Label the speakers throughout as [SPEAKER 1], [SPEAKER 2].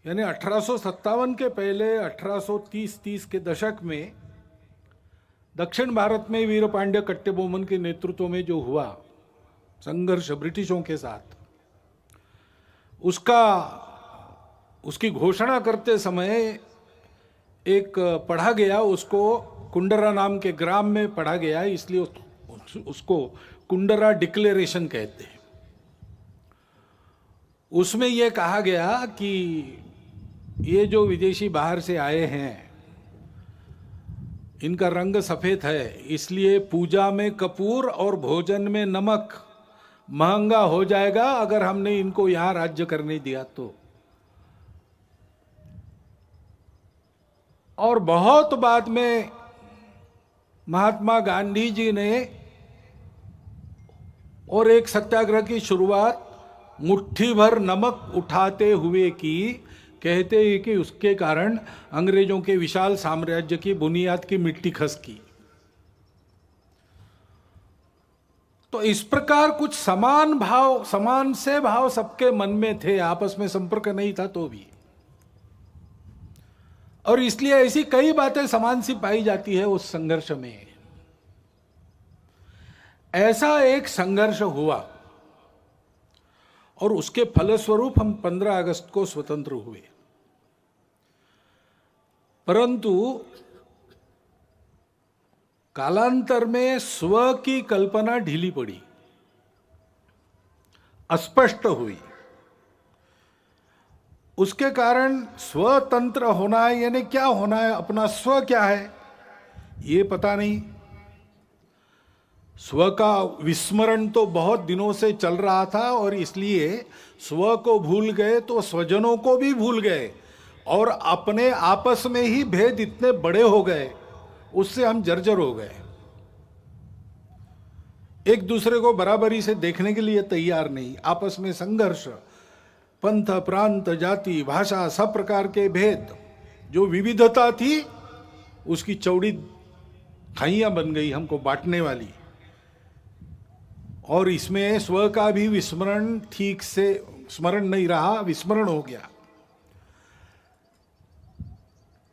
[SPEAKER 1] यानी 1857 के पहले 1830 के दशक में दक्षिण भारत में वीरपांड्य कट्टबोमन के नेतृत्व में जो हुआ संघर्ष ब्रिटिशों के साथ, उसकी घोषणा करते समय एक पढ़ा गया, उसको कुंडरा नाम के ग्राम में पढ़ा गया, इसलिए उसको कुंडरा डिक्लेरेशन कहते हैं। उसमें यह कहा गया कि ये जो विदेशी बाहर से आए हैं इनका रंग सफेद है, इसलिए पूजा में कपूर और भोजन में नमक महंगा हो जाएगा अगर हमने इनको यहां राज्य करने दिया तो। और बहुत बाद में महात्मा गांधी जी ने और एक सत्याग्रह की शुरुआत मुट्ठी भर नमक उठाते हुए की, कहते हैं कि उसके कारण अंग्रेजों के विशाल साम्राज्य की बुनियाद की मिट्टी खसकी। तो इस प्रकार कुछ समान से भाव सबके मन में थे, आपस में संपर्क नहीं था तो भी, और इसलिए ऐसी कई बातें समान सी पाई जाती है उस संघर्ष में। ऐसा एक संघर्ष हुआ और उसके फलस्वरूप हम 15 अगस्त को स्वतंत्र हुए। परंतु कालांतर में स्व की कल्पना ढीली पड़ी, अस्पष्ट हुई। उसके कारण स्वतंत्र होना है यानी क्या होना है, अपना स्व क्या है ये पता नहीं। स्व का विस्मरण तो बहुत दिनों से चल रहा था और इसलिए स्व को भूल गए तो स्वजनों को भी भूल गए, और अपने आपस में ही भेद इतने बड़े हो गए, उससे हम जर्जर हो गए। एक दूसरे को बराबरी से देखने के लिए तैयार नहीं, आपस में संघर्ष, पंथ प्रांत जाति भाषा सब प्रकार के भेद, जो विविधता थी उसकी चौड़ी खाइयां बन गई हमको बांटने वाली। और इसमें स्व का भी विस्मरण, ठीक से स्मरण नहीं रहा, विस्मरण हो गया।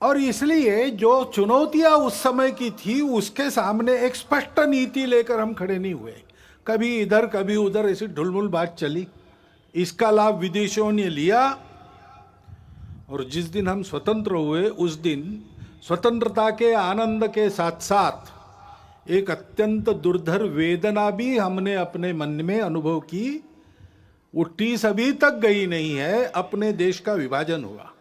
[SPEAKER 1] और इसलिए जो चुनौतियां उस समय की थी उसके सामने एक स्पष्ट नीति लेकर हम खड़े नहीं हुए। कभी इधर कभी उधर ऐसी ढुलमुल बात चली, इसका लाभ विदेशियों ने लिया, और जिस दिन हम स्वतंत्र हुए उस दिन स्वतंत्रता के आनंद के साथ साथ एक अत्यंत दुर्धर वेदना भी हमने अपने मन में अनुभव की। वो टीस अभी तक गई नहीं है, अपने देश का विभाजन हुआ।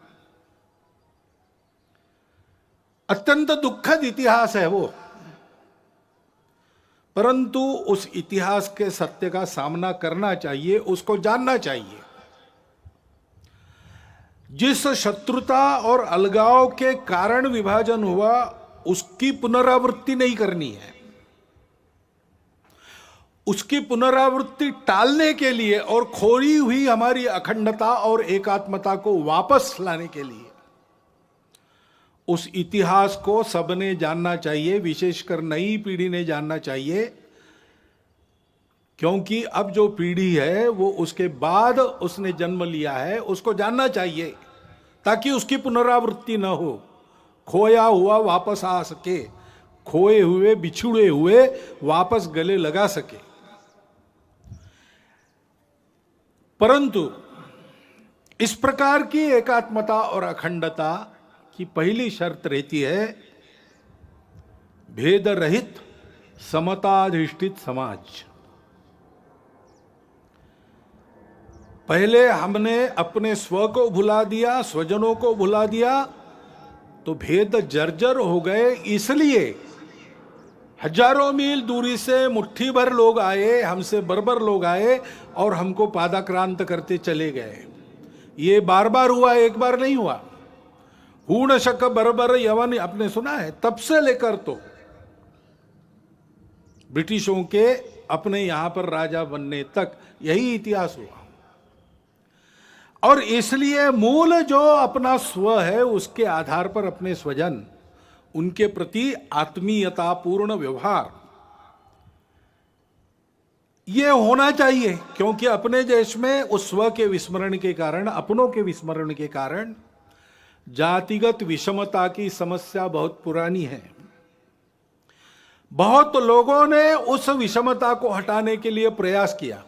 [SPEAKER 1] अत्यंत दुखद इतिहास है वो, परंतु उस इतिहास के सत्य का सामना करना चाहिए, उसको जानना चाहिए। जिस शत्रुता और अलगाव के कारण विभाजन हुआ उसकी पुनरावृत्ति नहीं करनी है। उसकी पुनरावृत्ति टालने के लिए और खोई हुई हमारी अखंडता और एकात्मता को वापस लाने के लिए उस इतिहास को सबने जानना चाहिए, विशेषकर नई पीढ़ी ने जानना चाहिए। क्योंकि अब जो पीढ़ी है वो उसके बाद उसने जन्म लिया है, उसको जानना चाहिए ताकि उसकी पुनरावृत्ति न हो, खोया हुआ वापस आ सके, खोए हुए बिछुड़े हुए वापस गले लगा सके। परंतु इस प्रकार की एकात्मता और अखंडता की पहली शर्त रहती है भेद रहित समताधिष्ठित समाज। पहले हमने अपने स्व को भुला दिया, स्वजनों को भुला दिया, तो भेद जर्जर हो गए। इसलिए हजारों मील दूरी से मुट्ठी भर लोग आए, हमसे बर्बर लोग आए और हमको पादाक्रांत करते चले गए। ये बार बार हुआ, एक बार नहीं हुआ। हूण शक बर्बर यवन आपने सुना है, तब से लेकर तो ब्रिटिशों के अपने यहां पर राजा बनने तक यही इतिहास हुआ। और इसलिए मूल जो अपना स्व है उसके आधार पर अपने स्वजन, उनके प्रति आत्मीयतापूर्ण व्यवहार, ये होना चाहिए, क्योंकि अपने देश में उस स्व के विस्मरण के कारण, अपनों के विस्मरण के कारण जातिगत विषमता की समस्या बहुत पुरानी है। बहुत लोगों ने उस विषमता को हटाने के लिए प्रयास किया।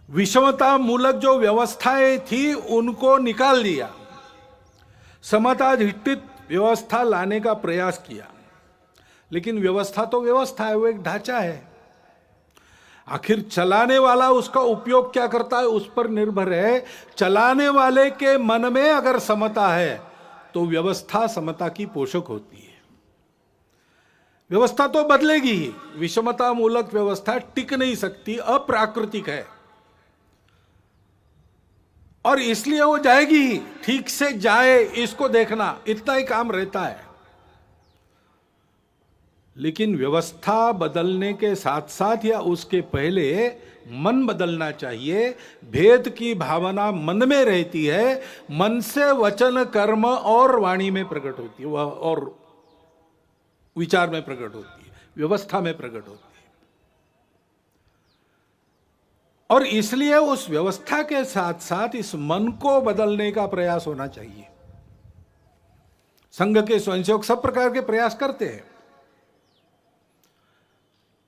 [SPEAKER 1] विषमता मूलक जो व्यवस्थाएं थी उनको निकाल दिया, समताधिष्ठित व्यवस्था लाने का प्रयास किया। लेकिन व्यवस्था तो व्यवस्था है, वो एक ढांचा है। आखिर चलाने वाला उसका उपयोग क्या करता है उस पर निर्भर है। चलाने वाले के मन में अगर समता है तो व्यवस्था समता की पोषक होती है। व्यवस्था तो बदलेगी ही, विषमता मूलक व्यवस्था टिक नहीं सकती, अप्राकृतिक है, और इसलिए वो जाएगी ही। ठीक से जाए इसको देखना, इतना ही काम रहता है। लेकिन व्यवस्था बदलने के साथ साथ या उसके पहले मन बदलना चाहिए। भेद की भावना मन में रहती है, मन से वचन कर्म और वाणी में प्रकट होती है, और विचार में प्रकट होती है, व्यवस्था में प्रकट होती है। और इसलिए उस व्यवस्था के साथ साथ इस मन को बदलने का प्रयास होना चाहिए। संघ के स्वयंसेवक सब प्रकार के प्रयास करते हैं।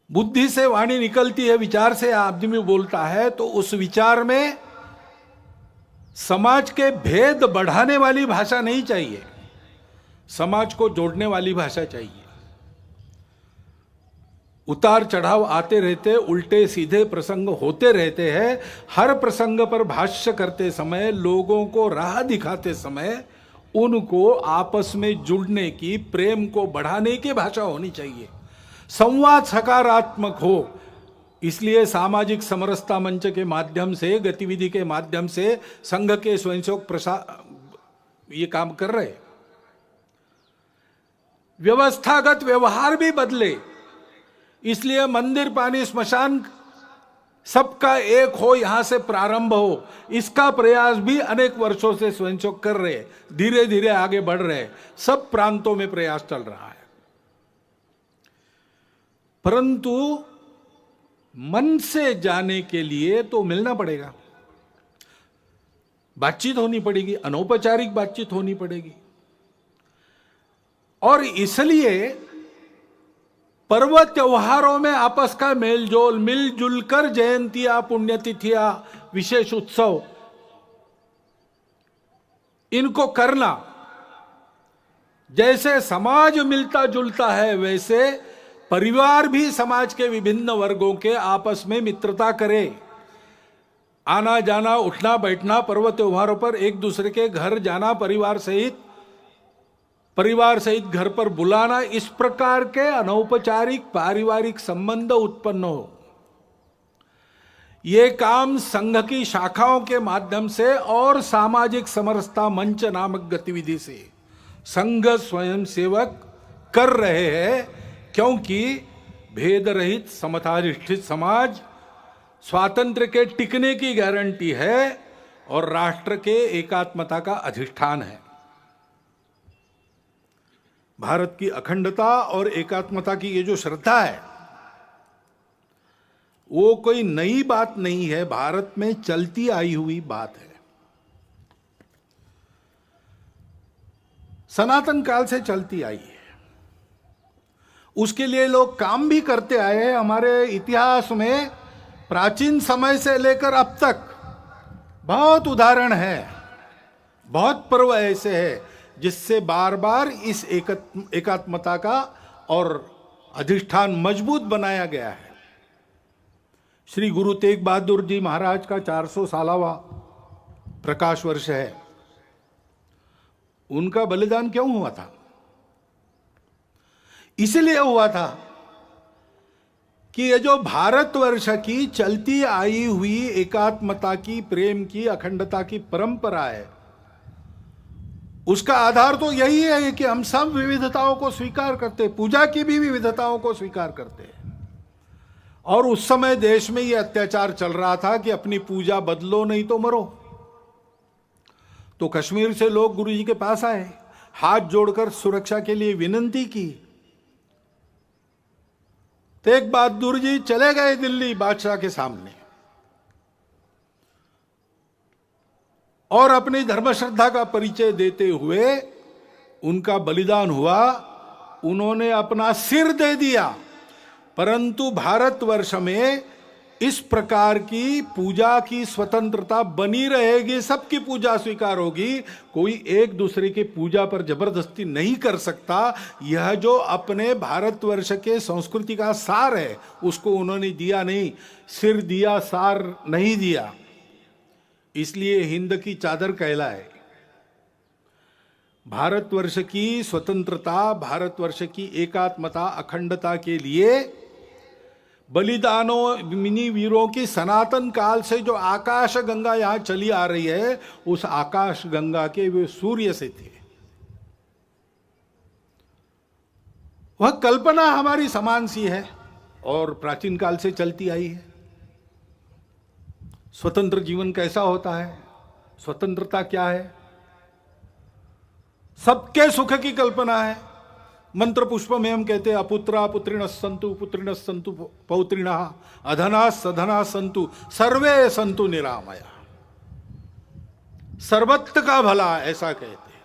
[SPEAKER 1] बुद्धि से वाणी निकलती है, विचार से आदमी बोलता है, तो उस विचार में समाज के भेद बढ़ाने वाली भाषा नहीं चाहिए, समाज को जोड़ने वाली भाषा चाहिए। उतार चढ़ाव आते रहते, उल्टे सीधे प्रसंग होते रहते हैं। हर प्रसंग पर भाष्य करते समय, लोगों को राह दिखाते समय उनको आपस में जुड़ने की, प्रेम को बढ़ाने की भाषा होनी चाहिए। संवाद सकारात्मक हो। इसलिए सामाजिक समरसता मंच के माध्यम से, गतिविधि के माध्यम से संघ के स्वयंसेवक ये काम कर रहे। व्यवस्थागत व्यवहार भी बदले, इसलिए मंदिर पानी स्मशान सबका एक हो, यहां से प्रारंभ हो, इसका प्रयास भी अनेक वर्षों से स्वयंसेवक कर रहे, धीरे धीरे आगे बढ़ रहे। सब प्रांतों में प्रयास चल रहा है। परंतु मन से जाने के लिए तो मिलना पड़ेगा, बातचीत होनी पड़ेगी, अनौपचारिक बातचीत होनी पड़ेगी। और इसलिए पर्व त्योहारों में आपस का मेलजोल, मिलजुल कर जयंतियां, पुण्यतिथियां, विशेष उत्सव, इनको करना। जैसे समाज मिलता जुलता है, वैसे परिवार भी समाज के विभिन्न वर्गों के आपस में मित्रता करे। आना जाना, उठना बैठना, पर्व त्योहारों पर एक दूसरे के घर जाना, परिवार सहित घर पर बुलाना, इस प्रकार के अनौपचारिक पारिवारिक संबंध उत्पन्न हो। ये काम संघ की शाखाओं के माध्यम से और सामाजिक समरसता मंच नामक गतिविधि से संघ स्वयंसेवक कर रहे हैं, क्योंकि भेद रहित समताधिष्ठित समाज स्वातंत्र्य के टिकने की गारंटी है और राष्ट्र के एकात्मता का अधिष्ठान है। भारत की अखंडता और एकात्मता की ये जो श्रद्धा है, वो कोई नई बात नहीं है, भारत में चलती आई हुई बात है। सनातन काल से चलती आई है। उसके लिए लोग काम भी करते आए हैं। हमारे इतिहास में प्राचीन समय से लेकर अब तक बहुत उदाहरण है, बहुत पर्व ऐसे हैं जिससे बार बार इस एकात्मता का और अधिष्ठान मजबूत बनाया गया है। श्री गुरु तेग बहादुर जी महाराज का 400 सालावा प्रकाश वर्ष है। उनका बलिदान क्यों हुआ था? इसलिए हुआ था कि ये जो भारतवर्ष की चलती आई हुई एकात्मता की, प्रेम की, अखंडता की परंपरा है, उसका आधार तो यही है कि हम सब विविधताओं को स्वीकार करते, पूजा की भी विविधताओं को स्वीकार करते हैं। और उस समय देश में यह अत्याचार चल रहा था कि अपनी पूजा बदलो नहीं तो मरो। तो कश्मीर से लोग गुरु जी के पास आए, हाथ जोड़कर सुरक्षा के लिए विनती की। तेग बहादुर जी चले गए दिल्ली बादशाह के सामने और अपनी धर्म श्रद्धा का परिचय देते हुए उनका बलिदान हुआ, उन्होंने अपना सिर दे दिया। परंतु भारतवर्ष में इस प्रकार की पूजा की स्वतंत्रता बनी रहेगी, सबकी पूजा स्वीकार होगी, कोई एक दूसरे की पूजा पर जबरदस्ती नहीं कर सकता। यह जो अपने भारतवर्ष के संस्कृति का सार है उसको उन्होंने दिया नहीं, सिर दिया, सार नहीं दिया। इसलिए हिंद की चादर कहलाए। भारतवर्ष की स्वतंत्रता, भारतवर्ष की एकात्मता, अखंडता के लिए बलिदानों, मिनी वीरों की सनातन काल से जो आकाश गंगा यहां चली आ रही है, उस आकाश गंगा के वे सूर्य से थे। वह कल्पना हमारी समान सी है और प्राचीन काल से चलती आई है। स्वतंत्र जीवन कैसा होता है, स्वतंत्रता क्या है? सबके सुख की कल्पना है। मंत्र पुष्प में हम कहते हैं अपुत्रा पुत्रिण संतु पौत्रिणः अधना सधना संतु सर्वे संतु निरामया। सर्वत्र का भला, ऐसा कहते हैं।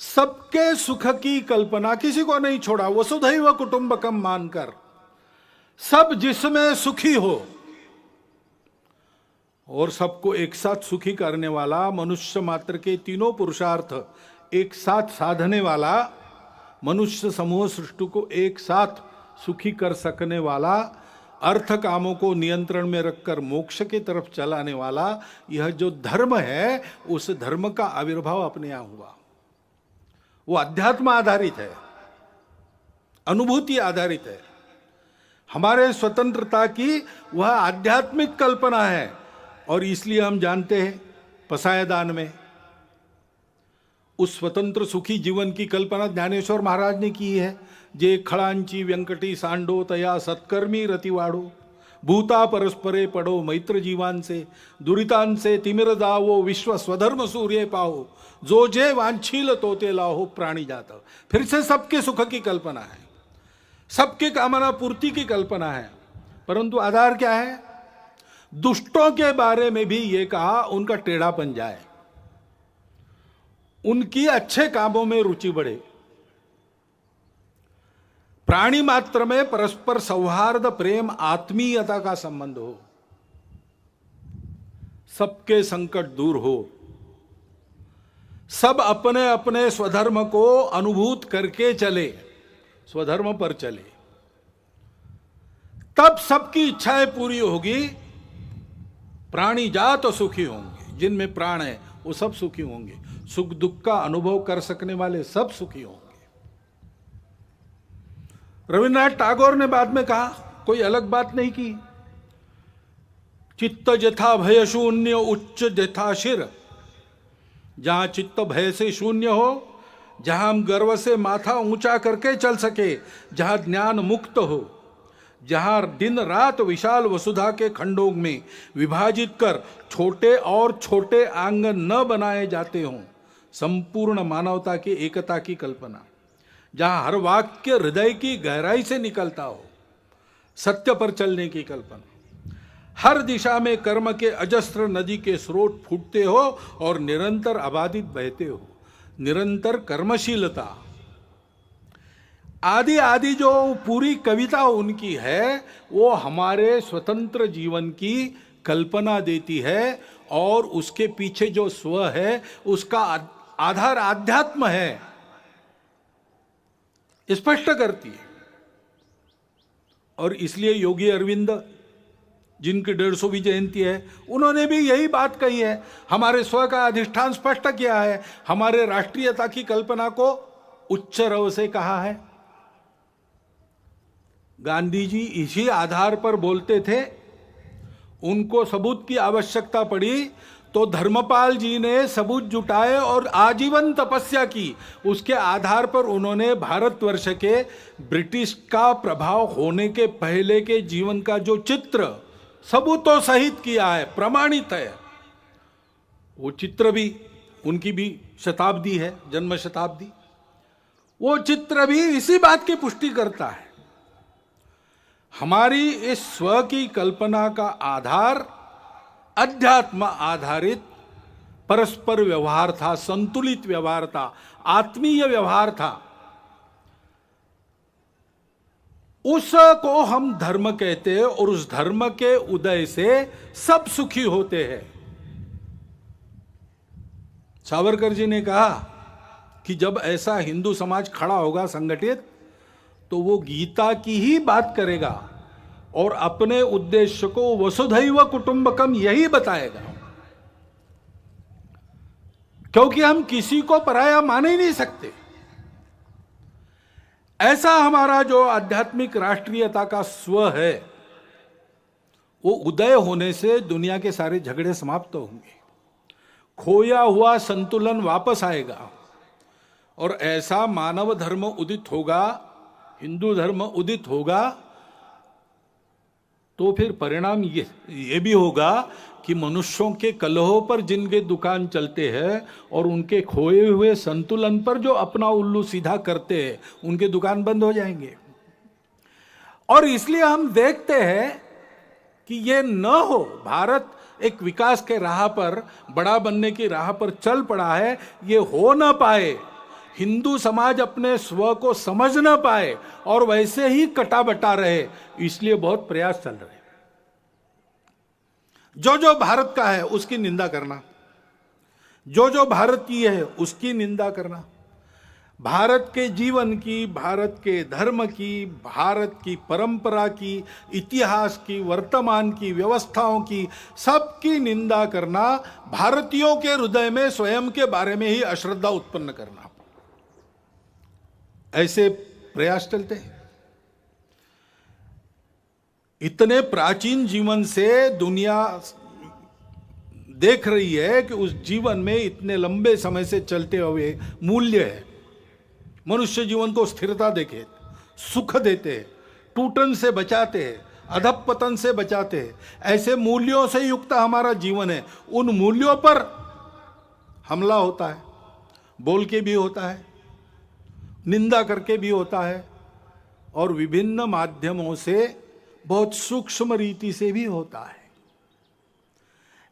[SPEAKER 1] सबके सुख की कल्पना, किसी को नहीं छोड़ा, वसुधैव कुटुंबकम मानकर सब जिसमें सुखी हो और सबको एक साथ सुखी करने वाला, मनुष्य मात्र के तीनों पुरुषार्थ एक साथ साधने वाला, मनुष्य समूह सृष्टि को एक साथ सुखी कर सकने वाला, अर्थ कामों को नियंत्रण में रखकर मोक्ष की तरफ चलाने वाला, यह जो धर्म है उस धर्म का आविर्भाव अपने यहां हुआ। वो अध्यात्म आधारित है, अनुभूति आधारित है। हमारे स्वतंत्रता की वह आध्यात्मिक कल्पना है और इसलिए हम जानते हैं पसायदान में उस स्वतंत्र सुखी जीवन की कल्पना ज्ञानेश्वर महाराज ने की है। जे खड़ांची व्यंकटी सांडो तया सत्कर्मी रतिवाड़ो भूता परस्परे पड़ो मैत्र जीवान से दुरितान से तिमिर दावो विश्व स्वधर्म सूर्य पाओ जो जे वांछील तोते लाहो प्राणी जाता। फिर से सबके सुख की कल्पना है, सबके कामना पूर्ति की कल्पना है, परंतु आधार क्या है? दुष्टों के बारे में भी ये कहा उनका टेढ़ापन जाए, उनकी अच्छे कामों में रुचि बढ़े, प्राणी मात्र में परस्पर सौहार्द, प्रेम, आत्मीयता का संबंध हो, सबके संकट दूर हो, सब अपने अपने स्वधर्म को अनुभूत करके चले, स्वधर्म पर चले, तब सबकी इच्छाएं पूरी होगी। प्राणी जात सुखी होंगे, जिनमें प्राण है वो सब सुखी होंगे, सुख दुख का अनुभव कर सकने वाले सब सुखी होंगे। रविन्द्रनाथ टैगोर ने बाद में कहा, कोई अलग बात नहीं की, चित्त जथा भय शून्य उच्च जथा शिर। जहां चित्त भय से शून्य हो, जहां हम गर्व से माथा ऊंचा करके चल सके, जहां ज्ञान मुक्त हो, जहां दिन रात विशाल वसुधा के खंडों में विभाजित कर छोटे और छोटे आंगन न बनाए जाते हों, संपूर्ण मानवता की एकता की कल्पना, जहां हर वाक्य हृदय की गहराई से निकलता हो, सत्य पर चलने की कल्पना, हर दिशा में कर्म के अजस्त्र नदी के स्रोत फूटते हो और निरंतर अबाधित बहते हो, निरंतर कर्मशीलता, आदि आदि जो पूरी कविता उनकी है वो हमारे स्वतंत्र जीवन की कल्पना देती है और उसके पीछे जो स्व है उसका आधार आध्यात्म है, स्पष्ट करती है। और इसलिए योगी अरविंद जिनकी 150वीं जयंती है, उन्होंने भी यही बात कही है, हमारे स्व का अधिष्ठान स्पष्ट किया है, हमारे राष्ट्रीयता की कल्पना को उच्च रव से कहा है। गांधी जी इसी आधार पर बोलते थे। उनको सबूत की आवश्यकता पड़ी तो धर्मपाल जी ने सबूत जुटाए और आजीवन तपस्या की। उसके आधार पर उन्होंने भारतवर्ष के ब्रिटिश का प्रभाव होने के पहले के जीवन का जो चित्र सबूतों सहित किया है, प्रमाणित है। वो चित्र भी उनकी भी शताब्दी है, जन्म शताब्दी। वो चित्र भी इसी बात की पुष्टि करता है। हमारी इस स्व की कल्पना का आधार अध्यात्म आधारित परस्पर व्यवहार था, संतुलित व्यवहार था, आत्मीय व्यवहार था। उसको हम धर्म कहते हैं और उस धर्म के उदय से सब सुखी होते हैं। सावरकर जी ने कहा कि जब ऐसा हिंदू समाज खड़ा होगा संगठित, तो वो गीता की ही बात करेगा और अपने उद्देश्य को वसुधैव कुटुंबकम यही बताएगा, क्योंकि हम किसी को पराया मान ही नहीं सकते। ऐसा हमारा जो आध्यात्मिक राष्ट्रीयता का स्व है, वो उदय होने से दुनिया के सारे झगड़े समाप्त होंगे, खोया हुआ संतुलन वापस आएगा और ऐसा मानव धर्म उदित होगा, हिंदू धर्म उदित होगा। तो फिर परिणाम ये भी होगा कि मनुष्यों के कलहों पर जिनके दुकान चलते हैं और उनके खोए हुए संतुलन पर जो अपना उल्लू सीधा करते हैं, उनके दुकान बंद हो जाएंगे। और इसलिए हम देखते हैं कि ये न हो, भारत एक विकास के राह पर, बड़ा बनने की राह पर चल पड़ा है, ये हो ना पाए, हिंदू समाज अपने स्व को समझ ना पाए और वैसे ही कटा बटा रहे, इसलिए बहुत प्रयास चल रहे। जो जो भारत का है उसकी निंदा करना, जो जो भारतीय है उसकी निंदा करना, भारत के जीवन की, भारत के धर्म की, भारत की परंपरा की, इतिहास की, वर्तमान की, व्यवस्थाओं की, सबकी निंदा करना, भारतीयों के हृदय में स्वयं के बारे में ही अश्रद्धा उत्पन्न करना, ऐसे प्रयास चलते हैं। इतने प्राचीन जीवन से दुनिया देख रही है कि उस जीवन में इतने लंबे समय से चलते हुए मूल्य है। मनुष्य जीवन को स्थिरता देखे, सुख देते हैं, टूटन से बचाते हैं, अधपतन से बचाते हैं, ऐसे मूल्यों से युक्त हमारा जीवन है। उन मूल्यों पर हमला होता है, बोल के भी होता है, निंदा करके भी होता है और विभिन्न माध्यमों से बहुत सूक्ष्म रीति से भी होता है।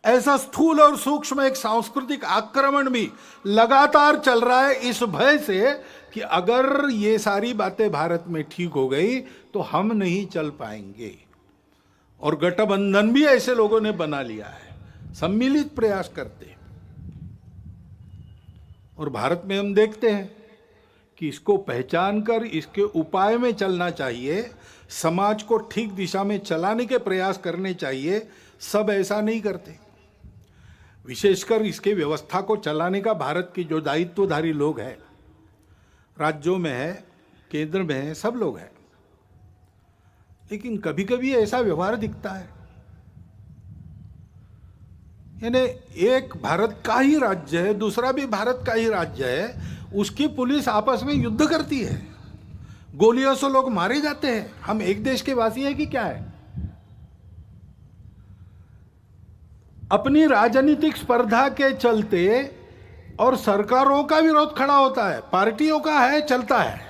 [SPEAKER 1] ऐसा स्थूल और सूक्ष्म एक सांस्कृतिक आक्रमण भी लगातार चल रहा है, इस भय से कि अगर ये सारी बातें भारत में ठीक हो गई तो हम नहीं चल पाएंगे। और गठबंधन भी ऐसे लोगों ने बना लिया है, सम्मिलित प्रयास करते। और भारत में हम देखते हैं कि इसको पहचान कर इसके उपाय में चलना चाहिए, समाज को ठीक दिशा में चलाने के प्रयास करने चाहिए। सब ऐसा नहीं करते। विशेषकर इसके व्यवस्था को चलाने का भारत की जो दायित्वधारी लोग हैं, राज्यों में है, केंद्र में है, सब लोग हैं। लेकिन कभी कभी ऐसा व्यवहार दिखता है, यानी एक भारत का ही राज्य है, दूसरा भी भारत का ही राज्य है, उसकी पुलिस आपस में युद्ध करती है, गोलियों से लोग मारे जाते हैं। हम एक देश के वासी हैं कि क्या है? अपनी राजनीतिक स्पर्धा के चलते और सरकारों का विरोध खड़ा होता है, पार्टियों का है, चलता है,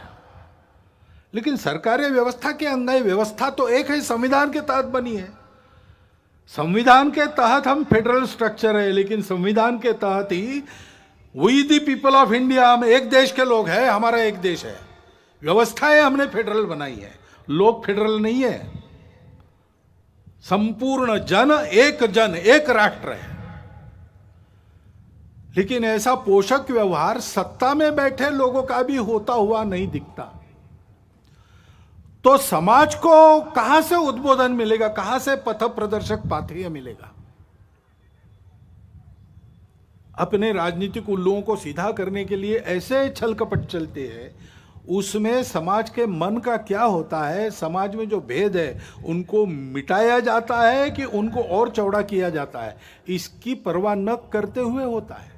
[SPEAKER 1] लेकिन सरकारें व्यवस्था के अंग है। व्यवस्था तो एक है, संविधान के तहत बनी है। संविधान के तहत हम फेडरल स्ट्रक्चर है, लेकिन संविधान के तहत ही we the people of India, हम एक देश के लोग हैं, हमारा एक देश है, व्यवस्थाएं हमने फेडरल बनाई है, लोग फेडरल नहीं है। संपूर्ण जन एक राष्ट्र है। लेकिन ऐसा पोषक व्यवहार सत्ता में बैठे लोगों का भी होता हुआ नहीं दिखता। तो समाज को कहां से उद्बोधन मिलेगा, कहां से पथ प्रदर्शक पाथेय मिलेगा? अपने राजनीतिक उल्लुओं को सीधा करने के लिए ऐसे छल कपट चलते हैं, उसमें समाज के मन का क्या होता है, समाज में जो भेद है उनको मिटाया जाता है कि उनको और चौड़ा किया जाता है, इसकी परवाह न करते हुए होता है।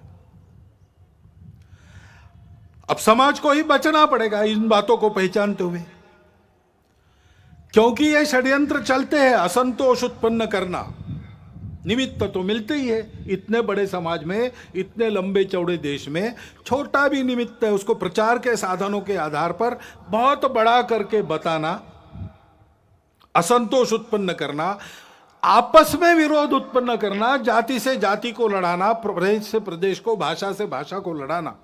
[SPEAKER 1] अब समाज को ही बचना पड़ेगा इन बातों को पहचानते हुए, क्योंकि ये षड्यंत्र चलते हैं असंतोष उत्पन्न करना, निमित्त तो मिलते ही है, इतने बड़े समाज में, इतने लंबे चौड़े देश में छोटा भी निमित्त है, उसको प्रचार के साधनों के आधार पर बहुत बड़ा करके बताना, असंतोष उत्पन्न करना, आपस में विरोध उत्पन्न करना, जाति से जाति को लड़ाना, प्रदेश से प्रदेश को, भाषा से भाषा को लड़ाना,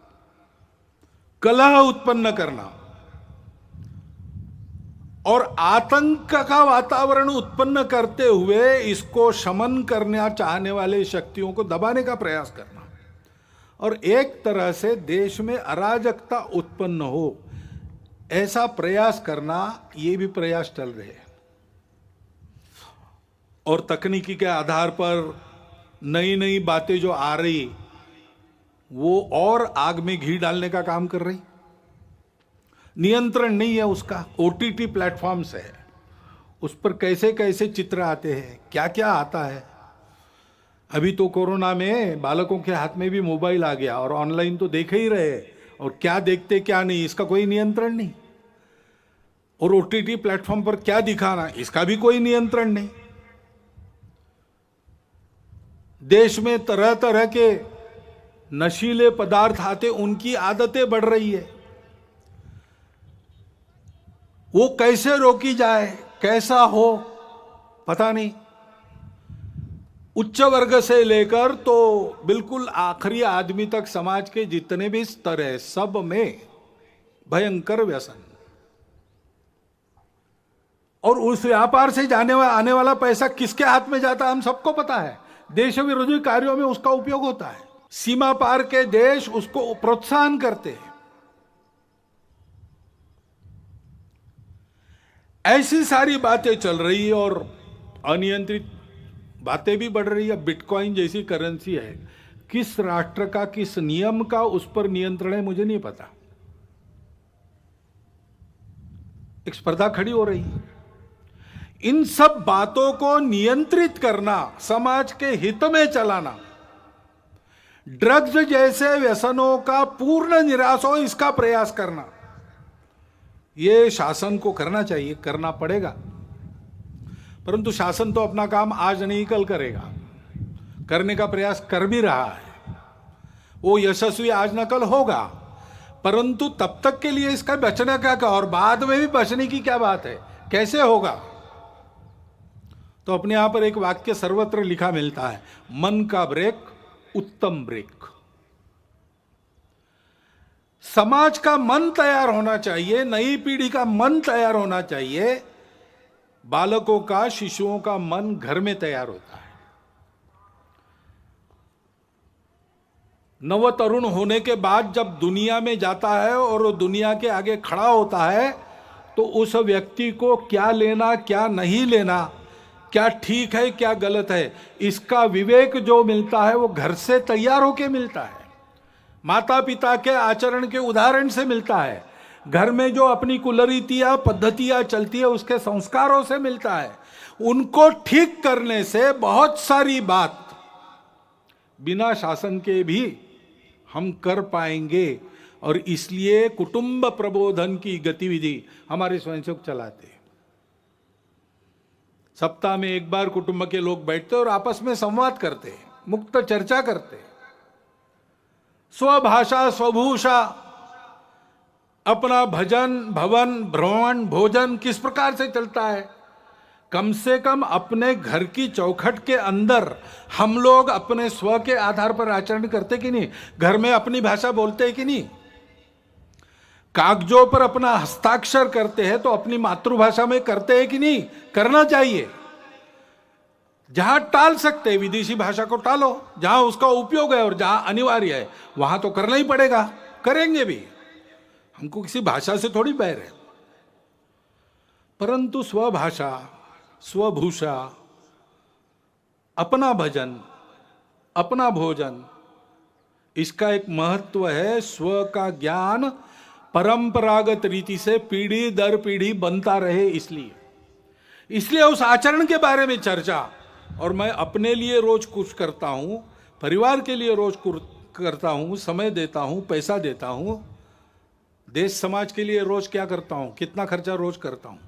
[SPEAKER 1] कलह उत्पन्न करना और आतंक का वातावरण उत्पन्न करते हुए इसको शमन करना चाहने वाले शक्तियों को दबाने का प्रयास करना और एक तरह से देश में अराजकता उत्पन्न हो ऐसा प्रयास करना, ये भी प्रयास चल रहे हैं। और तकनीकी के आधार पर नई नई बातें जो आ रही वो और आग में घी डालने का काम कर रही। नियंत्रण नहीं है उसका, ओटीटी प्लेटफॉर्म्स है, उस पर कैसे कैसे चित्र आते हैं, क्या क्या आता है। अभी तो कोरोना में बालकों के हाथ में भी मोबाइल आ गया और ऑनलाइन तो देख ही रहे, और क्या देखते क्या नहीं इसका कोई नियंत्रण नहीं। और ओटीटी प्लेटफॉर्म पर क्या दिखाना इसका भी कोई नियंत्रण नहीं। देश में तरह तरह के नशीले पदार्थ आते, उनकी आदतें बढ़ रही है, वो कैसे रोकी जाए, कैसा हो पता नहीं। उच्च वर्ग से लेकर तो बिल्कुल आखिरी आदमी तक समाज के जितने भी स्तर है सब में भयंकर व्यसन। और उस व्यापार से आने वाला पैसा किसके हाथ में जाता है हम सबको पता है। देश विरोधी कार्यों में उसका उपयोग होता है। सीमा पार के देश उसको प्रोत्साहन करते हैं। ऐसी सारी बातें चल रही है और अनियंत्रित बातें भी बढ़ रही है। बिटकॉइन जैसी करेंसी है, किस राष्ट्र का किस नियम का उस पर नियंत्रण है मुझे नहीं पता। एक स्पर्धा खड़ी हो रही है। इन सब बातों को नियंत्रित करना, समाज के हित में चलाना, ड्रग्स जैसे व्यसनों का पूर्ण निराश हो इसका प्रयास करना, ये शासन को करना चाहिए, करना पड़ेगा। परंतु शासन तो अपना काम आज नहीं कल करेगा, करने का प्रयास कर भी रहा है। वो यशस्वी आज न कल होगा, परंतु तब तक के लिए इसका बचने का क्या, और बाद में भी बचने की क्या बात है, कैसे होगा। तो अपने यहां पर एक वाक्य सर्वत्र लिखा मिलता है, मन का ब्रेक उत्तम ब्रेक। समाज का मन तैयार होना चाहिए, नई पीढ़ी का मन तैयार होना चाहिए। बालकों का, शिशुओं का मन घर में तैयार होता है। नव तरुण होने के बाद जब दुनिया में जाता है और वो दुनिया के आगे खड़ा होता है तो उस व्यक्ति को क्या लेना क्या नहीं लेना, क्या ठीक है क्या गलत है, इसका विवेक जो मिलता है वो घर से तैयार होके मिलता है, माता पिता के आचरण के उदाहरण से मिलता है, घर में जो अपनी कुलरीतियां पद्धतियां चलती है उसके संस्कारों से मिलता है। उनको ठीक करने से बहुत सारी बात बिना शासन के भी हम कर पाएंगे। और इसलिए कुटुंब प्रबोधन की गतिविधि हमारे स्वयंसेवक चलाते हैं। सप्ताह में एक बार कुटुंब के लोग बैठते और आपस में संवाद करते, मुक्त चर्चा करते। स्वभाषा स्वभूषा, अपना भजन भवन भ्रमण भोजन किस प्रकार से चलता है, कम से कम अपने घर की चौखट के अंदर हम लोग अपने स्व के आधार पर आचरण करते कि नहीं, घर में अपनी भाषा बोलते हैं कि नहीं, कागजों पर अपना हस्ताक्षर करते हैं तो अपनी मातृभाषा में करते हैं कि नहीं, करना चाहिए। जहां टाल सकते हैं विदेशी भाषा को टालो, जहां उसका उपयोग है और जहां अनिवार्य है वहां तो करना ही पड़ेगा, करेंगे भी, हमको किसी भाषा से थोड़ी बैर है। परंतु स्वभाषा स्वभूषा, अपना भजन अपना भोजन, इसका एक महत्व है। स्व का ज्ञान परंपरागत रीति से पीढ़ी दर पीढ़ी बनता रहे, इसलिए उस आचरण के बारे में चर्चा। और मैं अपने लिए रोज कुछ करता हूं, परिवार के लिए रोज करता हूं, समय देता हूं, पैसा देता हूं, देश समाज के लिए रोज क्या करता हूं, कितना खर्चा रोज करता हूं,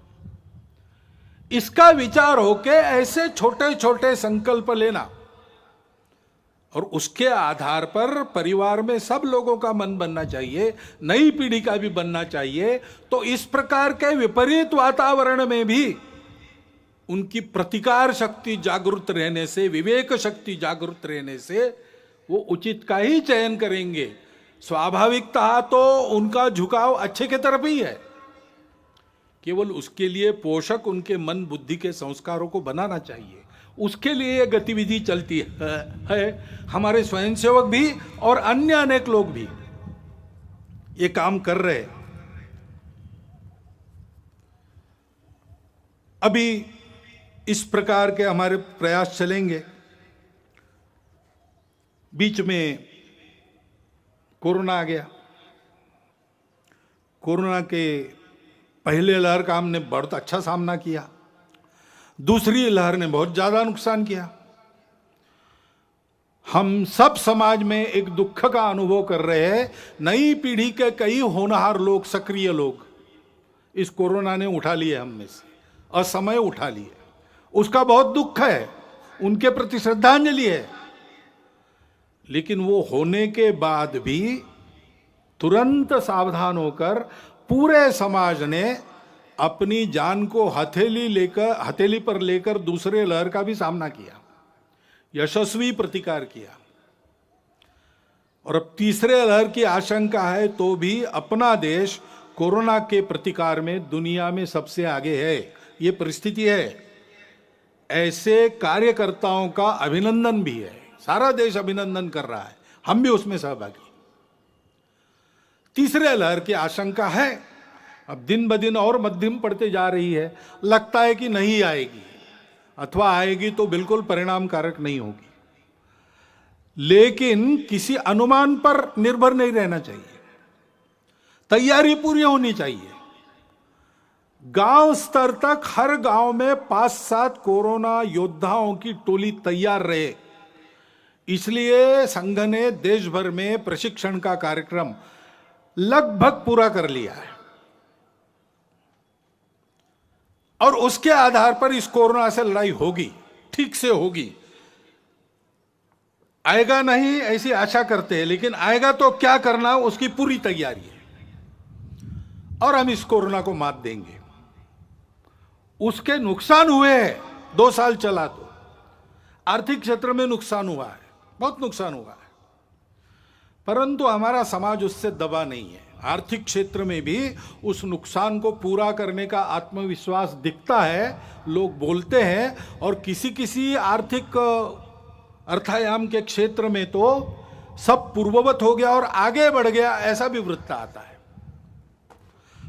[SPEAKER 1] इसका विचार होके ऐसे छोटे छोटे संकल्प लेना और उसके आधार पर परिवार में सब लोगों का मन बनना चाहिए, नई पीढ़ी का भी बनना चाहिए। तो इस प्रकार के विपरीत वातावरण में भी उनकी प्रतिकार शक्ति जागृत रहने से, विवेक शक्ति जागृत रहने से वो उचित का ही चयन करेंगे। स्वाभाविकता तो उनका झुकाव अच्छे के तरफ ही है, केवल उसके लिए पोषक उनके मन बुद्धि के संस्कारों को बनाना चाहिए। उसके लिए ये गतिविधि चलती है। हमारे स्वयंसेवक भी और अन्य अनेक लोग भी ये काम कर रहे हैं। अभी इस प्रकार के हमारे प्रयास चलेंगे। बीच में कोरोना आ गया। कोरोना के पहले लहर का हमने बहुत अच्छा सामना किया, दूसरी लहर ने बहुत ज्यादा नुकसान किया। हम सब समाज में एक दुख का अनुभव कर रहे हैं। नई पीढ़ी के कई होनहार लोग, सक्रिय लोग इस कोरोना ने उठा लिए हम में से, असमय उठा लिए। उसका बहुत दुख है, उनके प्रति श्रद्धांजलि है। लेकिन वो होने के बाद भी तुरंत सावधान होकर पूरे समाज ने अपनी जान को हथेली पर लेकर दूसरे लहर का भी सामना किया, यशस्वी प्रतिकार किया। और अब तीसरे लहर की आशंका है तो भी अपना देश कोरोना के प्रतिकार में दुनिया में सबसे आगे है। ये परिस्थिति है। ऐसे कार्यकर्ताओं का अभिनंदन भी है, सारा देश अभिनंदन कर रहा है, हम भी उसमें सहभागी। तीसरे लहर की आशंका है, अब दिन ब दिन और मध्यम पड़ते जा रही है। लगता है कि नहीं आएगी, अथवा आएगी तो बिल्कुल परिणामकारक नहीं होगी। लेकिन किसी अनुमान पर निर्भर नहीं रहना चाहिए, तैयारी पूरी होनी चाहिए। गांव स्तर तक हर गांव में 5-7 कोरोना योद्धाओं की टोली तैयार रहे। इसलिए संघ ने देश भर में प्रशिक्षण का कार्यक्रम लगभग पूरा कर लिया है और उसके आधार पर इस कोरोना से लड़ाई होगी, ठीक से होगी। आएगा नहीं ऐसी आशा करते हैं, लेकिन आएगा तो क्या करना उसकी पूरी तैयारी है और हम इस कोरोना को मात देंगे। उसके नुकसान हुए हैं, 2 साल चला तो आर्थिक क्षेत्र में नुकसान हुआ है, बहुत नुकसान हुआ है, परंतु हमारा समाज उससे दबा नहीं है। आर्थिक क्षेत्र में भी उस नुकसान को पूरा करने का आत्मविश्वास दिखता है, लोग बोलते हैं। और किसी किसी आर्थिक अर्थायाम के क्षेत्र में तो सब पूर्ववत हो गया और आगे बढ़ गया, ऐसा भी वृत्त आता है।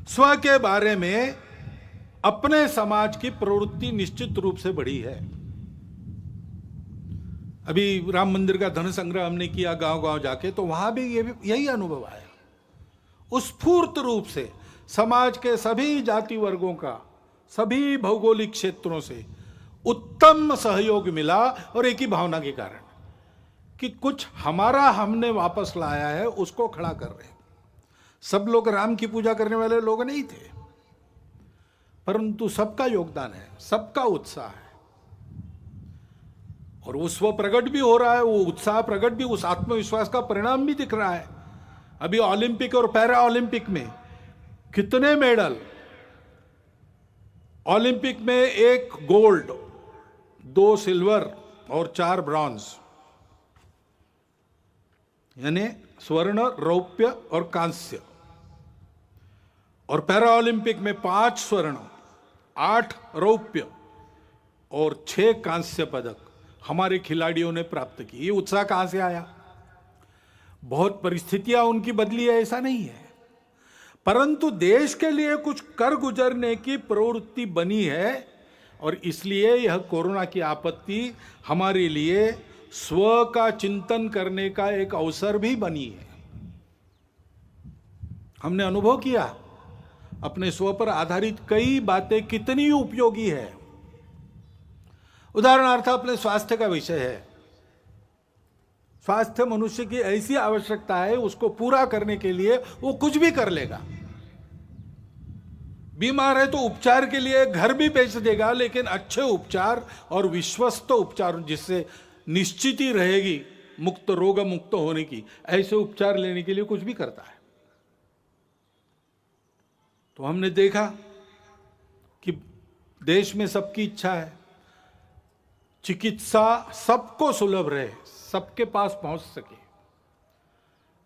[SPEAKER 1] स्व के बारे में अपने समाज की प्रवृत्ति निश्चित रूप से बढ़ी है। अभी राम मंदिर का धन संग्रह हमने किया गांव गांव जाके, तो वहां भी यही अनुभव आया। स्फूर्त रूप से समाज के सभी जाति वर्गों का, सभी भौगोलिक क्षेत्रों से उत्तम सहयोग मिला और एक ही भावना के कारण कि कुछ हमारा हमने वापस लाया है, उसको खड़ा कर रहे हैं। सब लोग राम की पूजा करने वाले लोग नहीं थे, परंतु सबका योगदान है, सबका उत्साह है और वो स्व प्रकट भी हो रहा है, वो उत्साह प्रकट भी, उस आत्मविश्वास का परिणाम भी दिख रहा है। अभी ओलंपिक और पैरा ओलंपिक में कितने मेडल, ओलंपिक में 1 गोल्ड, 2 सिल्वर और 4 ब्रॉन्ज, यानी स्वर्ण, रौप्य और कांस्य। और पैरा ओलंपिक में 5 स्वर्ण, 8 रौप्य और 6 कांस्य पदक हमारे खिलाड़ियों ने प्राप्त की। ये उत्साह कहां से आया? बहुत परिस्थितियां उनकी बदली है ऐसा नहीं है, परंतु देश के लिए कुछ कर गुजरने की प्रवृत्ति बनी है और इसलिए यह कोरोना की आपत्ति हमारे लिए स्व का चिंतन करने का एक अवसर भी बनी है। हमने अनुभव किया अपने स्व पर आधारित कई बातें कितनी उपयोगी है। उदाहरणार्थ अपने स्वास्थ्य का विषय है। स्वास्थ्य मनुष्य की ऐसी आवश्यकता है, उसको पूरा करने के लिए वो कुछ भी कर लेगा। बीमार है तो उपचार के लिए घर भी बेच देगा, लेकिन अच्छे उपचार और विश्वस्त उपचार जिससे निश्चित ही रहेगी मुक्त रोग मुक्त होने की, ऐसे उपचार लेने के लिए कुछ भी करता है। तो हमने देखा कि देश में सबकी इच्छा है चिकित्सा सबको सुलभ रहे, सबके पास पहुंच सके,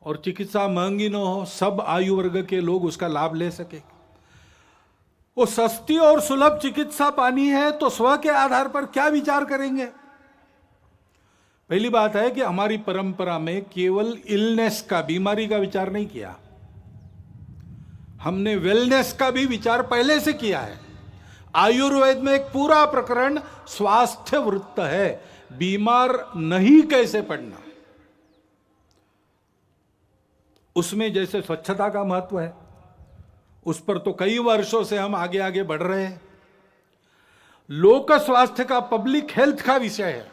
[SPEAKER 1] और चिकित्सा महंगी न हो, सब आयु वर्ग के लोग उसका लाभ ले सके। वो सस्ती और सुलभ चिकित्सा पानी है तो स्व के आधार पर क्या विचार करेंगे? पहली बात है कि हमारी परंपरा में केवल इलनेस का, बीमारी का विचार नहीं किया, हमने वेलनेस का भी विचार पहले से किया है। आयुर्वेद में एक पूरा प्रकरण स्वास्थ्य वृत्त है, बीमार नहीं कैसे पड़ना। उसमें जैसे स्वच्छता का महत्व है, उस पर तो कई वर्षों से हम आगे आगे बढ़ रहे हैं। लोक स्वास्थ्य का, पब्लिक हेल्थ का विषय है,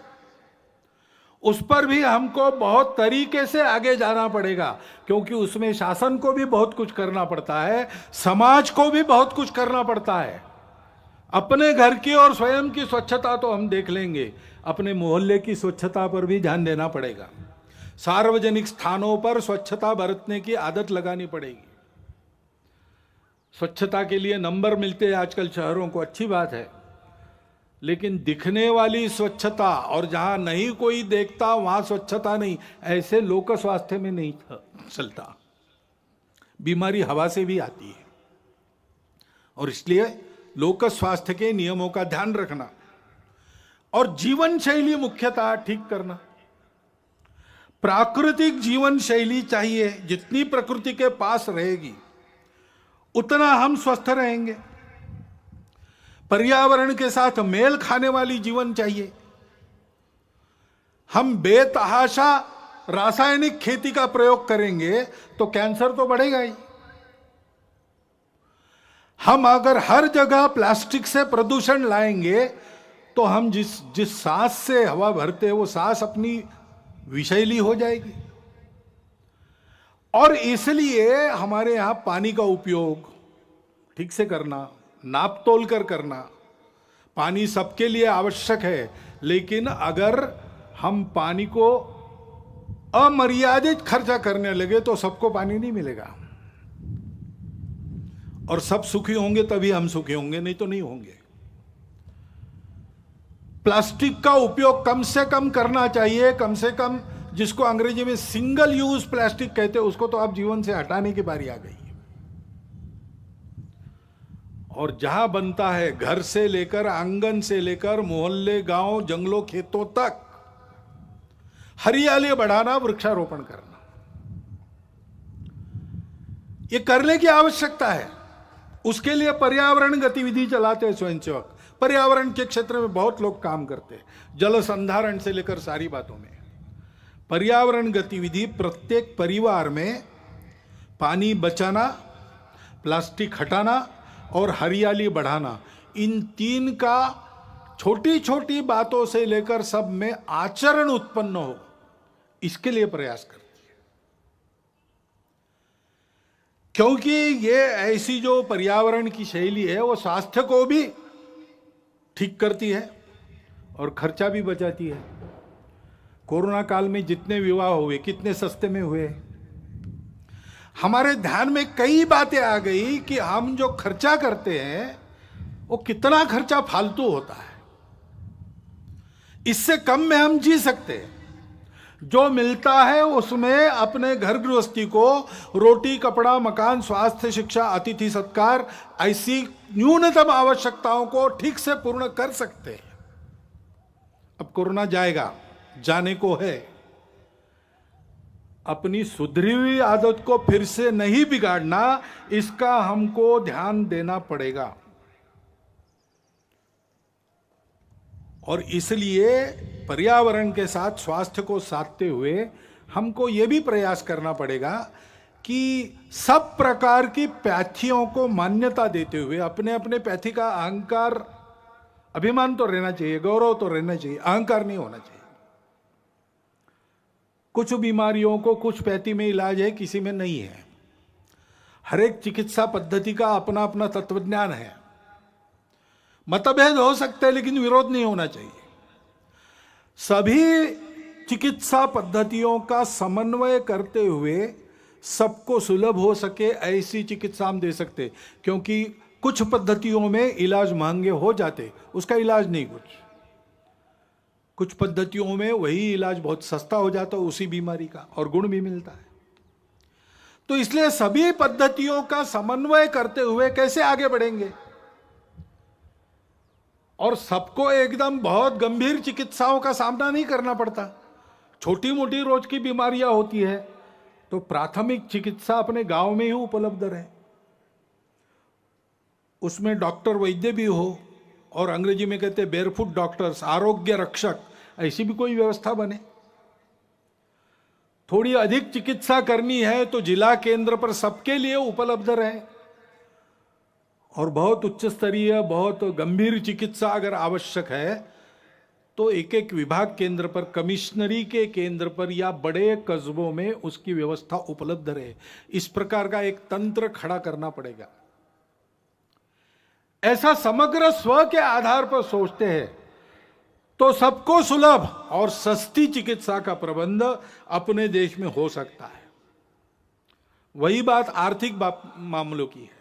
[SPEAKER 1] उस पर भी हमको बहुत तरीके से आगे जाना पड़ेगा, क्योंकि उसमें शासन को भी बहुत कुछ करना पड़ता है, समाज को भी बहुत कुछ करना पड़ता है। अपने घर की और स्वयं की स्वच्छता तो हम देख लेंगे, अपने मोहल्ले की स्वच्छता पर भी ध्यान देना पड़ेगा। सार्वजनिक स्थानों पर स्वच्छता बरतने की आदत लगानी पड़ेगी। स्वच्छता के लिए नंबर मिलते हैं आजकल शहरों को, अच्छी बात है, लेकिन दिखने वाली स्वच्छता और जहां नहीं कोई देखता वहां स्वच्छता नहीं, ऐसे लोक स्वास्थ्य में नहीं चलता। बीमारी हवा से भी आती है, और इसलिए लोक स्वास्थ्य के नियमों का ध्यान रखना और जीवन शैली मुख्यतः ठीक करना। प्राकृतिक जीवन शैली चाहिए, जितनी प्रकृति के पास रहेगी उतना हम स्वस्थ रहेंगे। पर्यावरण के साथ मेल खाने वाली जीवन चाहिए। हम बेतहाशा रासायनिक खेती का प्रयोग करेंगे तो कैंसर तो बढ़ेगा ही। हम अगर हर जगह प्लास्टिक से प्रदूषण लाएंगे तो हम जिस सांस से हवा भरते हैं वो सांस अपनी विषैली हो जाएगी। और इसलिए हमारे यहां पानी का उपयोग ठीक से करना, नाप तोल कर करना। पानी सबके लिए आवश्यक है, लेकिन अगर हम पानी को अमर्यादित खर्चा करने लगे तो सबको पानी नहीं मिलेगा, और सब सुखी होंगे तभी हम सुखी होंगे, नहीं तो नहीं होंगे। प्लास्टिक का उपयोग कम से कम करना चाहिए, कम से कम, जिसको अंग्रेजी में सिंगल यूज प्लास्टिक कहते हैं, उसको तो आप जीवन से हटाने की बारी आ गई। और जहां बनता है, घर से लेकर, आंगन से लेकर, मोहल्ले, गांव, जंगलों, खेतों तक हरियाली बढ़ाना, वृक्षारोपण करना, ये करने की आवश्यकता है। उसके लिए पर्यावरण गतिविधि चलाते हैं स्वयंसेवक। पर्यावरण के क्षेत्र में बहुत लोग काम करते हैं, जल संधारण से लेकर सारी बातों में। पर्यावरण गतिविधि प्रत्येक परिवार में पानी बचाना, प्लास्टिक हटाना और हरियाली बढ़ाना, इन तीन का छोटी छोटी बातों से लेकर सब में आचरण उत्पन्न हो, इसके लिए प्रयास करती है। क्योंकि ये ऐसी जो पर्यावरण की शैली है वो स्वास्थ्य को भी ठीक करती है और खर्चा भी बचाती है। कोरोना काल में जितने विवाह हुए कितने सस्ते में हुए। हमारे ध्यान में कई बातें आ गई कि हम जो खर्चा करते हैं वो कितना खर्चा फालतू होता है, इससे कम में हम जी सकते हैं। जो मिलता है उसमें अपने घर गृहस्थी को रोटी, कपड़ा, मकान, स्वास्थ्य, शिक्षा, अतिथि सत्कार, ऐसी न्यूनतम आवश्यकताओं को ठीक से पूर्ण कर सकते हैं। अब कोरोना जाएगा, जाने को है, अपनी सुधरी हुई आदत को फिर से नहीं बिगाड़ना, इसका हमको ध्यान देना पड़ेगा। और इसलिए पर्यावरण के साथ स्वास्थ्य को साधते हुए हमको यह भी प्रयास करना पड़ेगा कि सब प्रकार की पैथियों को मान्यता देते हुए अपने अपने पैथी का अहंकार, अभिमान तो रहना चाहिए, गौरव तो रहना चाहिए, अहंकार नहीं होना चाहिए। कुछ बीमारियों को कुछ पैथी में इलाज है, किसी में नहीं है। हर एक चिकित्सा पद्धति का अपना अपना तत्वज्ञान है। मतभेद हो सकते हैं लेकिन विरोध नहीं होना चाहिए। सभी चिकित्सा पद्धतियों का समन्वय करते हुए सबको सुलभ हो सके ऐसी चिकित्सा हम दे सकते, क्योंकि कुछ पद्धतियों में इलाज महंगे हो जाते, उसका इलाज नहीं कुछ पद्धतियों में वही इलाज बहुत सस्ता हो जाता है उसी बीमारी का, और गुण भी मिलता है। तो इसलिए सभी पद्धतियों का समन्वय करते हुए कैसे आगे बढ़ेंगे, और सबको एकदम बहुत गंभीर चिकित्साओं का सामना नहीं करना पड़ता। छोटी मोटी रोज की बीमारियां होती है तो प्राथमिक चिकित्सा अपने गांव में ही उपलब्ध रहे, उसमें डॉक्टर वैद्य भी हो, और अंग्रेजी में कहते हैं बेयरफुट डॉक्टर्स, आरोग्य रक्षक, ऐसी भी कोई व्यवस्था बने। थोड़ी अधिक चिकित्सा करनी है तो जिला केंद्र पर सबके लिए उपलब्ध रहे, और बहुत उच्च स्तरीय बहुत गंभीर चिकित्सा अगर आवश्यक है तो एक एक विभाग केंद्र पर, कमिश्नरी के केंद्र पर या बड़े कस्बों में उसकी व्यवस्था उपलब्ध रहे। इस प्रकार का एक तंत्र खड़ा करना पड़ेगा। ऐसा समग्र स्व के आधार पर सोचते हैं तो सबको सुलभ और सस्ती चिकित्सा का प्रबंध अपने देश में हो सकता है। वही बात आर्थिक मामलों की है।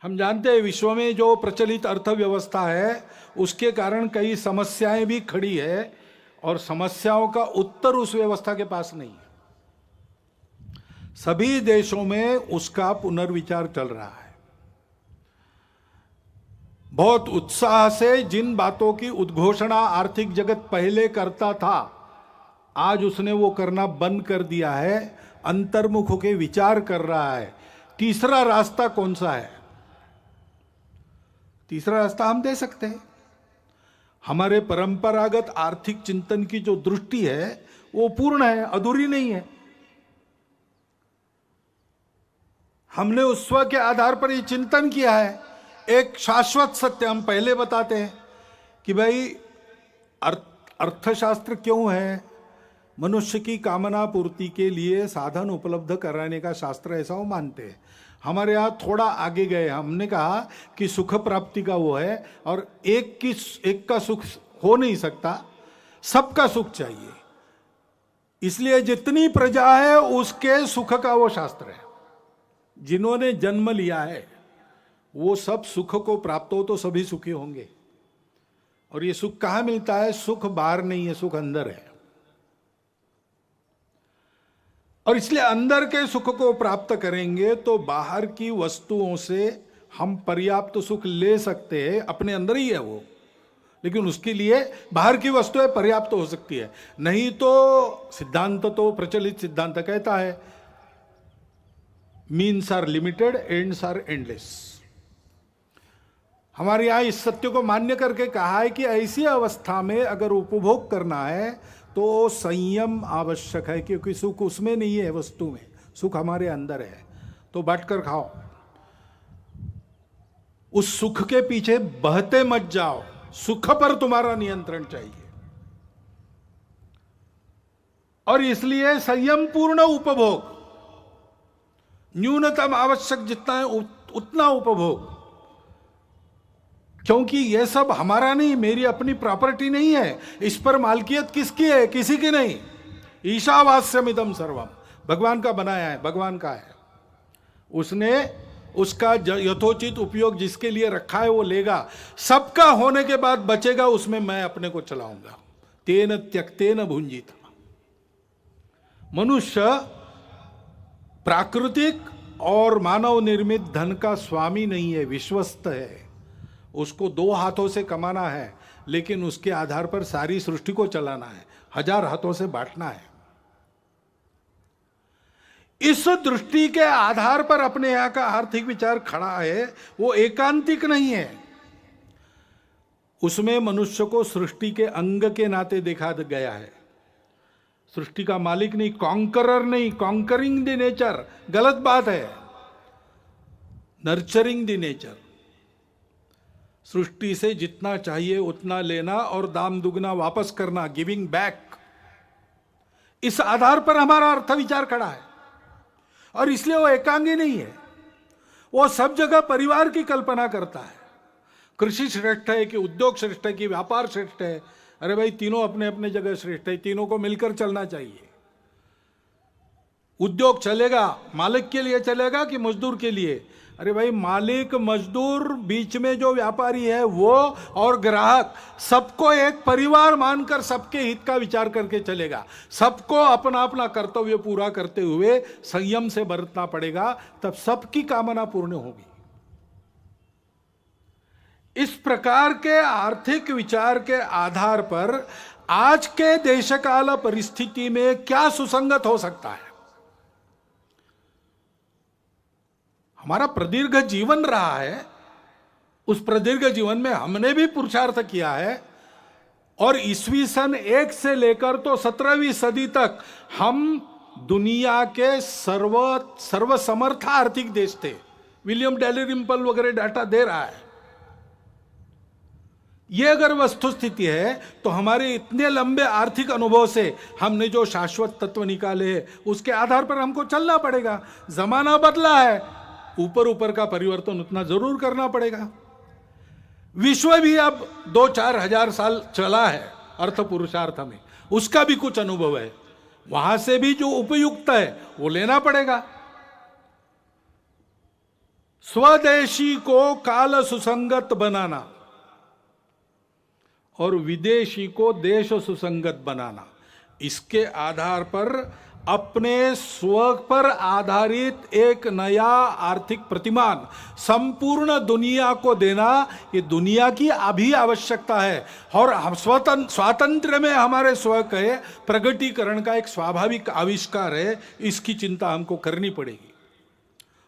[SPEAKER 1] हम जानते हैं विश्व में जो प्रचलित अर्थव्यवस्था है उसके कारण कई समस्याएं भी खड़ी है, और समस्याओं का उत्तर उस व्यवस्था के पास नहीं है। सभी देशों में उसका पुनर्विचार चल रहा है। बहुत उत्साह से जिन बातों की उद्घोषणा आर्थिक जगत पहले करता था, आज उसने वो करना बंद कर दिया है, अंतर्मुख होकर विचार कर रहा है। तीसरा रास्ता कौन सा है? तीसरा रास्ता हम दे सकते हैं। हमारे परंपरागत आर्थिक चिंतन की जो दृष्टि है वो पूर्ण है, अधूरी नहीं है। हमने उस स्व के आधार पर ये चिंतन किया है। एक शाश्वत सत्य हम पहले बताते हैं कि भाई अर्थशास्त्र क्यों है? मनुष्य की कामना पूर्ति के लिए साधन उपलब्ध कराने का शास्त्र, ऐसा वो मानते हैं। हमारे यहाँ थोड़ा आगे गए, हमने कहा कि सुख प्राप्ति का वो है, और एक का सुख हो नहीं सकता, सबका सुख चाहिए। इसलिए जितनी प्रजा है उसके सुख का वो शास्त्र है। जिन्होंने जन्म लिया है वो सब सुख को प्राप्त हो तो सभी सुखी होंगे। और ये सुख कहाँ मिलता है? सुख बाहर नहीं है, सुख अंदर है। और इसलिए अंदर के सुख को प्राप्त करेंगे तो बाहर की वस्तुओं से हम पर्याप्त सुख ले सकते हैं, अपने अंदर ही है वो, लेकिन उसके लिए बाहर की वस्तुएं पर्याप्त हो सकती है। नहीं तो सिद्धांत तो प्रचलित सिद्धांत कहता है means are limited, ends are endless. हमारे यहां इस सत्य को मान्य करके कहा है कि ऐसी अवस्था में अगर उपभोग करना है तो संयम आवश्यक है, क्योंकि सुख उसमें नहीं है, वस्तु में, सुख हमारे अंदर है। तो बांटकर खाओ, उस सुख के पीछे बहते मत जाओ, सुख पर तुम्हारा नियंत्रण चाहिए। और इसलिए संयम पूर्ण उपभोग, न्यूनतम आवश्यक जितना है उतना उपभोग, क्योंकि यह सब हमारा नहीं, मेरी अपनी प्रॉपर्टी नहीं है। इस पर मालकियत किसकी है? किसी की नहीं। ईशावास्यमिदं सर्वम, भगवान का बनाया है, भगवान का है। उसने उसका यथोचित उपयोग जिसके लिए रखा है वो लेगा। सबका होने के बाद बचेगा, उसमें मैं अपने को चलाऊंगा। तेन त्यक्तेन भुंजित। मनुष्य प्राकृतिक और मानव निर्मित धन का स्वामी नहीं है, विश्वस्त है। उसको दो हाथों से कमाना है, लेकिन उसके आधार पर सारी सृष्टि को चलाना है, 1000 हाथों से बांटना है। इस दृष्टि के आधार पर अपने यहां का आर्थिक विचार खड़ा है, वो एकांतिक नहीं है। उसमें मनुष्य को सृष्टि के अंग के नाते देखा गया है। सृष्टि का मालिक नहीं, कॉन्करर नहीं, कॉन्करिंग द नेचर गलत बात है, नर्चरिंग द नेचर। सृष्टि से जितना चाहिए उतना लेना और दाम दुगना वापस करना, गिविंग बैक। इस आधार पर हमारा अर्थ विचार खड़ा है, और इसलिए वो एकांगी नहीं है। वो सब जगह परिवार की कल्पना करता है। कृषि श्रेष्ठ है कि उद्योग श्रेष्ठ है कि व्यापार श्रेष्ठ है, अरे भाई तीनों अपने अपने जगह श्रेष्ठ है, तीनों को मिलकर चलना चाहिए। उद्योग चलेगा मालिक के लिए चलेगा कि मजदूर के लिए? अरे भाई मालिक मजदूर बीच में जो व्यापारी है वो और ग्राहक सबको एक परिवार मानकर सबके हित का विचार करके चलेगा। सबको अपना अपना कर्तव्य पूरा करते हुए संयम से बरतना पड़ेगा, तब सबकी कामना पूर्ण होगी। इस प्रकार के आर्थिक विचार के आधार पर आज के देशकाल परिस्थिति में क्या सुसंगत हो सकता है? हमारा प्रदीर्घ जीवन रहा है, उस प्रदीर्घ जीवन में हमने भी पुरुषार्थ किया है, और ईस्वी सन 1 से लेकर तो 17वीं सदी तक हम दुनिया के सर्वसमर्थ आर्थिक देश थे। विलियम डैलिरिम्पल वगैरह डाटा दे रहा है। यह अगर वस्तुस्थिति है तो हमारे इतने लंबे आर्थिक अनुभव से हमने जो शाश्वत तत्व निकाले हैं उसके आधार पर हमको चलना पड़ेगा। जमाना बदला है, ऊपर ऊपर का परिवर्तन उतना जरूर करना पड़ेगा। विश्व भी अब 2-4 हजार साल चला है अर्थ पुरुषार्थ में, उसका भी कुछ अनुभव है, वहां से भी जो उपयुक्त है वो लेना पड़ेगा। स्वदेशी को काल सुसंगत बनाना और विदेशी को देश सुसंगत बनाना, इसके आधार पर अपने स्व पर आधारित एक नया आर्थिक प्रतिमान संपूर्ण दुनिया को देना, ये दुनिया की अभी आवश्यकता है। और हम स्वातंत्र्य में हमारे स्व के प्रगटीकरण का एक स्वाभाविक आविष्कार है, इसकी चिंता हमको करनी पड़ेगी।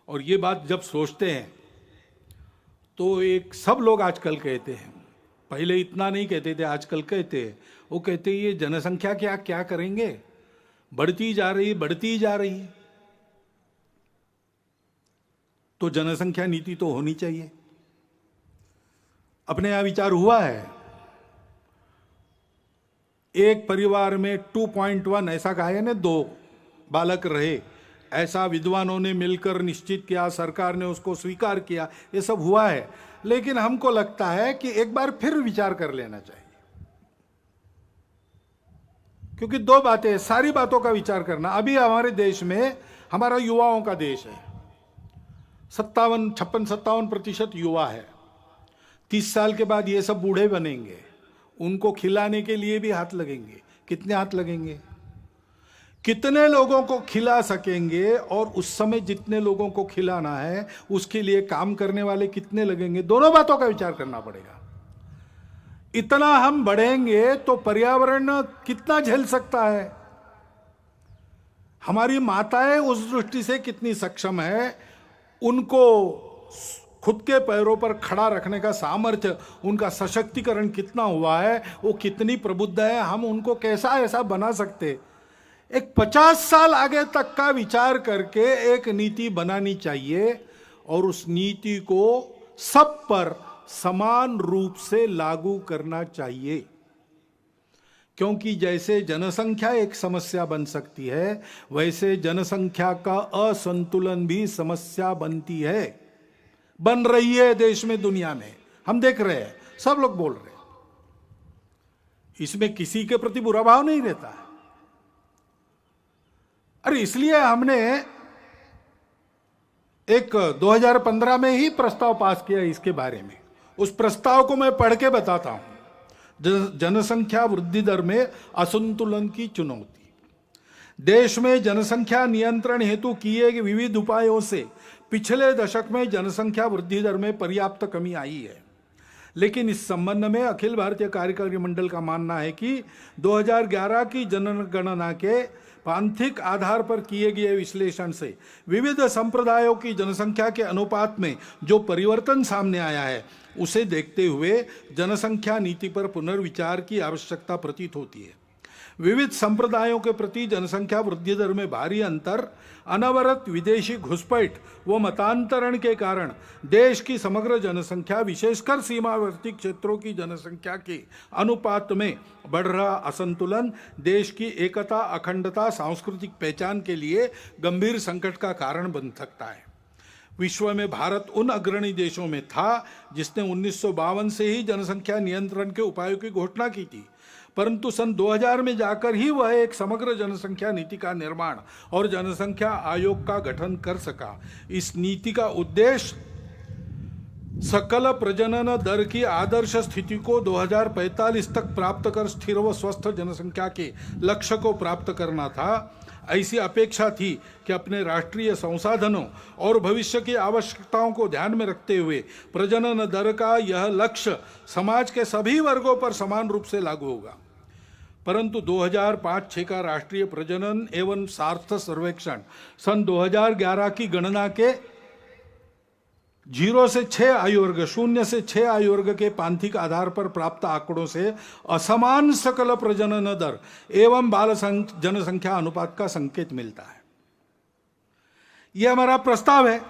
[SPEAKER 1] और ये बात जब सोचते हैं तो एक सब लोग आजकल कहते हैं, पहले इतना नहीं कहते थे, आजकल कहते हैं, वो कहते हैं ये जनसंख्या क्या क्या करेंगे, बढ़ती जा रही है। तो जनसंख्या नीति तो होनी चाहिए। अपने यहां विचार हुआ है, एक परिवार में 2.1 ऐसा कहा है ना, 2 बालक रहे, ऐसा विद्वानों ने मिलकर निश्चित किया, सरकार ने उसको स्वीकार किया, ये सब हुआ है। लेकिन हमको लगता है कि एक बार फिर विचार कर लेना चाहिए, क्योंकि 2 बातें, सारी बातों का विचार करना। अभी हमारे देश में, हमारा युवाओं का देश है, 56-57% युवा है। 30 साल के बाद ये सब बूढ़े बनेंगे, उनको खिलाने के लिए भी हाथ लगेंगे। कितने हाथ लगेंगे, कितने लोगों को खिला सकेंगे, और उस समय जितने लोगों को खिलाना है उसके लिए काम करने वाले कितने लगेंगे, दोनों बातों का विचार करना पड़ेगा। इतना हम बढ़ेंगे तो पर्यावरण कितना झेल सकता है, हमारी माताएं उस दृष्टि से कितनी सक्षम है, उनको खुद के पैरों पर खड़ा रखने का सामर्थ्य, उनका सशक्तिकरण कितना हुआ है, वो कितनी प्रबुद्ध है, हम उनको कैसा ऐसा बना सकते। एक 50 साल आगे तक का विचार करके एक नीति बनानी चाहिए, और उस नीति को सब पर समान रूप से लागू करना चाहिए। क्योंकि जैसे जनसंख्या एक समस्या बन सकती है, वैसे जनसंख्या का असंतुलन भी समस्या बनती है, बन रही है देश में, दुनिया में हम देख रहे हैं, सब लोग बोल रहे हैं। इसमें किसी के प्रति बुरा भाव नहीं रहता है। अरे इसलिए हमने एक 2015 में ही प्रस्ताव पास किया इसके बारे में। उस प्रस्ताव को मैं पढ़ के बताता हूं। जनसंख्या वृद्धि दर में असंतुलन की चुनौती। देश में जनसंख्या नियंत्रण हेतु किए गए विविध उपायों से पिछले दशक में जनसंख्या वृद्धि दर में पर्याप्त कमी आई है, लेकिन इस संबंध में अखिल भारतीय कार्यकारी मंडल का मानना है कि 2011 की जनगणना के पांथिक आधार पर किए गए विश्लेषण से विविध संप्रदायों की जनसंख्या के अनुपात में जो परिवर्तन सामने आया है, उसे देखते हुए जनसंख्या नीति पर पुनर्विचार की आवश्यकता प्रतीत होती है। विविध संप्रदायों के प्रति जनसंख्या वृद्धि दर में भारी अंतर, अनवरत विदेशी घुसपैठ व मतांतरण के कारण देश की समग्र जनसंख्या, विशेषकर सीमावर्ती क्षेत्रों की जनसंख्या के अनुपात में बढ़ रहा असंतुलन देश की एकता, अखंडता, सांस्कृतिक पहचान के लिए गंभीर संकट का कारण बन सकता है। विश्व में भारत उन अग्रणी देशों में था जिसने 1952 से ही जनसंख्या नियंत्रण के उपायों की घोषणा की थी, परंतु सन 2000 में जाकर ही वह एक समग्र जनसंख्या नीति का निर्माण और जनसंख्या आयोग का गठन कर सका। इस नीति का उद्देश्य सकल प्रजनन दर की आदर्श स्थिति को 2045 तक प्राप्त कर स्थिर व स्वस्थ जनसंख्या के लक्ष्य को प्राप्त करना था। ऐसी अपेक्षा थी कि अपने राष्ट्रीय संसाधनों और भविष्य की आवश्यकताओं को ध्यान में रखते हुए प्रजनन दर का यह लक्ष्य समाज के सभी वर्गों पर समान रूप से लागू होगा। परंतु 2005-6 का राष्ट्रीय प्रजनन एवं सार्थ सर्वेक्षण सन 2011 की गणना के 0 से 6 आयु वर्ग 0 से 6 आयु वर्ग के पांथिक आधार पर प्राप्त आंकड़ों से असमान सकल प्रजनन दर एवं बाल जनसंख्या अनुपात का संकेत मिलता है। यह हमारा प्रस्ताव है,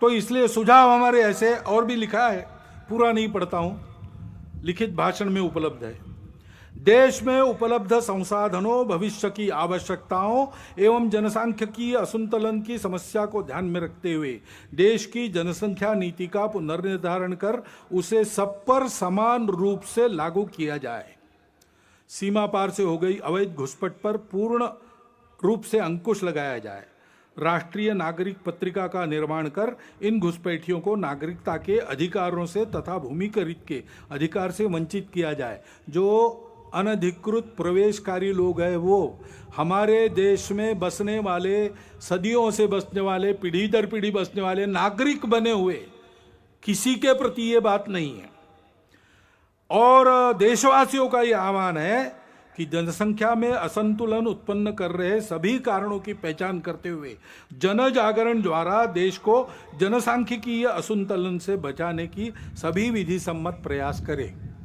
[SPEAKER 1] तो इसलिए सुझाव हमारे ऐसे और भी लिखा है, पूरा नहीं पढ़ता हूं, लिखित भाषण में उपलब्ध है। देश में उपलब्ध संसाधनों, भविष्य की आवश्यकताओं एवं जनसांख्यिकीय असंतुलन की समस्या को ध्यान में रखते हुए देश की जनसंख्या नीति का पुनर्निर्धारण कर उसे सब पर समान रूप से लागू किया जाए। सीमा पार से हो गई अवैध घुसपैठ पर पूर्ण रूप से अंकुश लगाया जाए। राष्ट्रीय नागरिक पत्रिका का निर्माण कर इन घुसपैठियों को नागरिकता के अधिकारों से तथा भूमिकरित के अधिकार से वंचित किया जाए। जो अनधिकृत प्रवेशकारी लोग हैं वो हमारे देश में बसने वाले, सदियों से बसने वाले, पीढ़ी दर पीढ़ी बसने वाले नागरिक बने हुए, किसी के प्रति ये बात नहीं है। और देशवासियों का ये आह्वान है कि जनसंख्या में असंतुलन उत्पन्न कर रहे सभी कारणों की पहचान करते हुए जन जागरण द्वारा देश को जनसांख्यिकीय असंतुलन से बचाने की सभी विधि सम्मत प्रयास करें।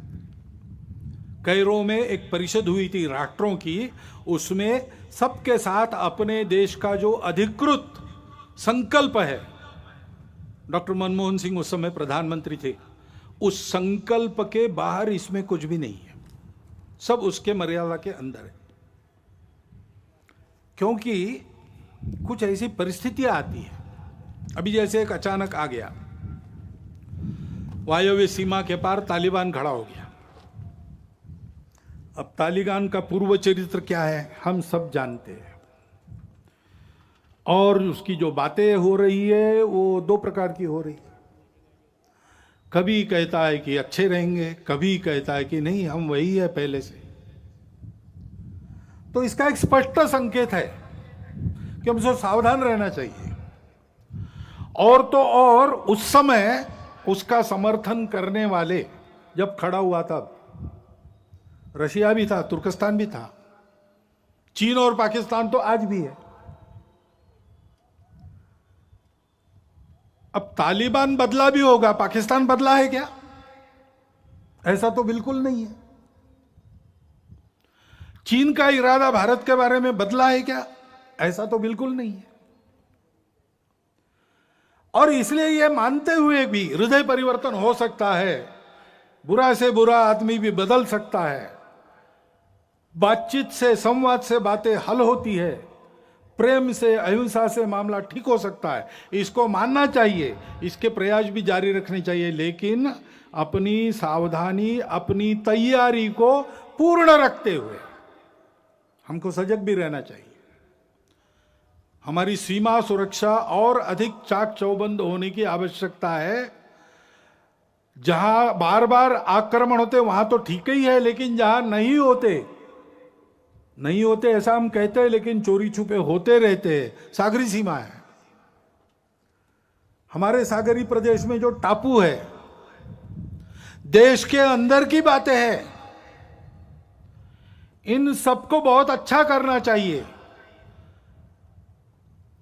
[SPEAKER 1] कैरो में एक परिषद हुई थी राष्ट्रों की, उसमें सबके साथ अपने देश का जो अधिकृत संकल्प है, डॉक्टर मनमोहन सिंह उस समय प्रधानमंत्री थे, उस संकल्प के बाहर इसमें कुछ भी नहीं है, सब उसके मर्यादा के अंदर है। क्योंकि कुछ ऐसी परिस्थितियां आती है, अभी जैसे एक अचानक आ गया, वायव्य सीमा के पार तालिबान खड़ा हो गया। अब तालिबान का पूर्व चरित्र क्या है हम सब जानते हैं, और उसकी जो बातें हो रही है वो दो प्रकार की हो रही है। कभी कहता है कि अच्छे रहेंगे, कभी कहता है कि नहीं हम वही है पहले से। तो इसका एक स्पष्ट संकेत है कि हमसे सावधान रहना चाहिए। और तो और उस समय उसका समर्थन करने वाले जब खड़ा हुआ तब रशिया भी था, तुर्कस्तान भी था, चीन और पाकिस्तान तो आज भी है। अब तालिबान बदला भी होगा, पाकिस्तान बदला है क्या? ऐसा तो बिल्कुल नहीं है। चीन का इरादा भारत के बारे में बदला है क्या? ऐसा तो बिल्कुल नहीं है। और इसलिए यह मानते हुए भी हृदय परिवर्तन हो सकता है, बुरा से बुरा आदमी भी बदल सकता है, बातचीत से, संवाद से बातें हल होती है, प्रेम से, अहिंसा से मामला ठीक हो सकता है, इसको मानना चाहिए, इसके प्रयास भी जारी रखने चाहिए, लेकिन अपनी सावधानी, अपनी तैयारी को पूर्ण रखते हुए हमको सजग भी रहना चाहिए। हमारी सीमा सुरक्षा और अधिक चाक चौबंद होने की आवश्यकता है। जहां बार बार आक्रमण होते वहां तो ठीक ही है, लेकिन जहां नहीं होते ऐसा हम कहते हैं, लेकिन चोरी छुपे होते रहते हैं। सागरी सीमा है, हमारे सागरी प्रदेश में जो टापू है, देश के अंदर की बातें हैं, इन सबको बहुत अच्छा करना चाहिए।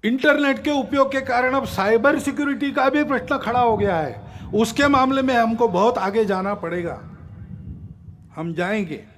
[SPEAKER 1] इंटरनेट के उपयोग के कारण अब साइबर सिक्योरिटी का भी प्रश्न खड़ा हो गया है, उसके मामले में हमको बहुत आगे जाना पड़ेगा, हम जाएंगे।